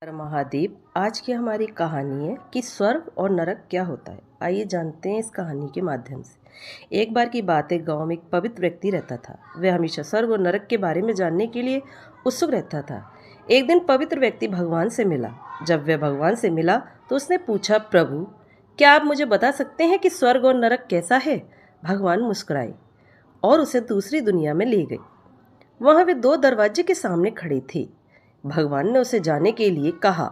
हर महादेव। आज की हमारी कहानी है कि स्वर्ग और नरक क्या होता है। आइए जानते हैं इस कहानी के माध्यम से। एक बार की बात है, गांव में एक पवित्र व्यक्ति रहता था। वह हमेशा स्वर्ग और नरक के बारे में जानने के लिए उत्सुक रहता था। एक दिन पवित्र व्यक्ति भगवान से मिला। जब वह भगवान से मिला तो उसने पूछा, प्रभु, क्या आप मुझे बता सकते हैं कि स्वर्ग और नरक कैसा है? भगवान मुस्कुराए और उसे दूसरी दुनिया में ले गए। वहाँ वे दो दरवाजे के सामने खड़े थे। भगवान ने उसे जाने के लिए कहा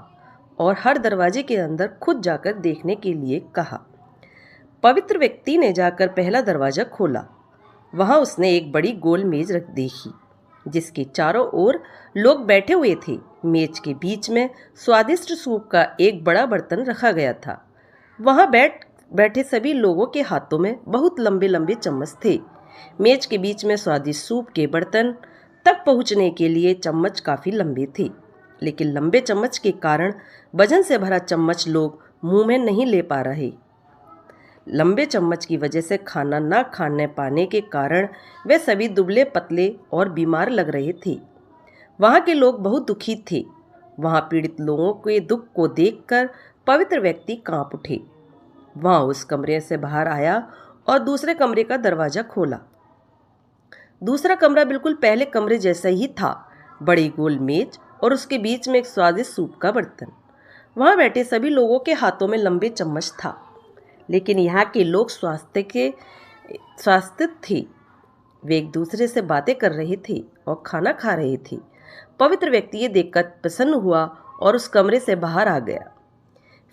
और हर दरवाजे के अंदर खुद जाकर देखने के लिए कहा। पवित्र व्यक्ति ने जाकर पहला दरवाजा खोला। वहां उसने एक बड़ी गोल मेज रख देखी जिसके चारों ओर लोग बैठे हुए थे। मेज के बीच में स्वादिष्ट सूप का एक बड़ा बर्तन रखा गया था। वहां बैठे सभी लोगों के हाथों में बहुत लंबे लंबे चम्मच थे। मेज के बीच में स्वादिष्ट सूप के बर्तन तक पहुंचने के लिए चम्मच काफ़ी लंबे थे, लेकिन लंबे चम्मच के कारण वजन से भरा चम्मच लोग मुंह में नहीं ले पा रहे। लंबे चम्मच की वजह से खाना न खाने पाने के कारण वे सभी दुबले पतले और बीमार लग रहे थे। वहाँ के लोग बहुत दुखी थे। वहाँ पीड़ित लोगों के दुख को देखकर पवित्र व्यक्ति कांप उठे। वहाँ उस कमरे से बाहर आया और दूसरे कमरे का दरवाज़ा खोला। दूसरा कमरा बिल्कुल पहले कमरे जैसा ही था। बड़ी गोल मेज और उसके बीच में एक स्वादिष्ट सूप का बर्तन। वहाँ बैठे सभी लोगों के हाथों में लंबे चम्मच था, लेकिन यहाँ के लोग स्वास्थ्य थे। वे एक दूसरे से बातें कर रहे थे और खाना खा रहे थे। पवित्र व्यक्ति ये देखकर प्रसन्न हुआ और उस कमरे से बाहर आ गया।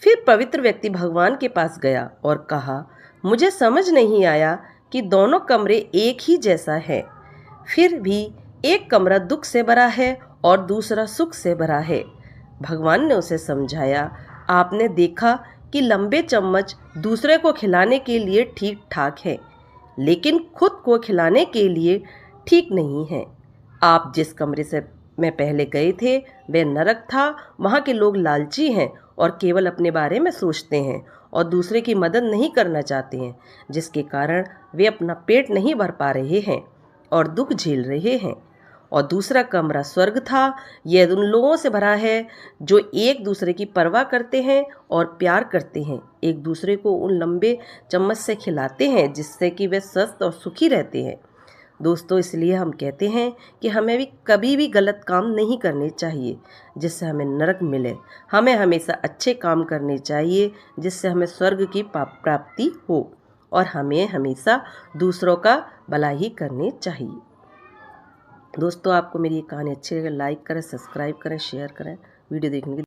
फिर पवित्र व्यक्ति भगवान के पास गया और कहा, मुझे समझ नहीं आया कि दोनों कमरे एक ही जैसा है, फिर भी एक कमरा दुख से भरा है और दूसरा सुख से भरा है। भगवान ने उसे समझाया, आपने देखा कि लंबे चम्मच दूसरे को खिलाने के लिए ठीक ठाक है, लेकिन खुद को खिलाने के लिए ठीक नहीं है। आप जिस कमरे से मैं पहले गए थे वह नरक था। वहाँ के लोग लालची हैं और केवल अपने बारे में सोचते हैं और दूसरे की मदद नहीं करना चाहते हैं, जिसके कारण वे अपना पेट नहीं भर पा रहे हैं और दुख झेल रहे हैं। और दूसरा कमरा स्वर्ग था। यह उन लोगों से भरा है जो एक दूसरे की परवाह करते हैं और प्यार करते हैं, एक दूसरे को उन लंबे चम्मच से खिलाते हैं जिससे कि वे स्वस्थ और सुखी रहते हैं। दोस्तों, इसलिए हम कहते हैं कि हमें भी कभी भी गलत काम नहीं करने चाहिए जिससे हमें नरक मिले। हमें हमेशा अच्छे काम करने चाहिए जिससे हमें स्वर्ग की प्राप्ति हो, और हमें हमेशा दूसरों का भला ही करने चाहिए। दोस्तों, आपको मेरी ये कहानी अच्छी लगे लाइक करें, सब्सक्राइब करें, शेयर करें। वीडियो देखने के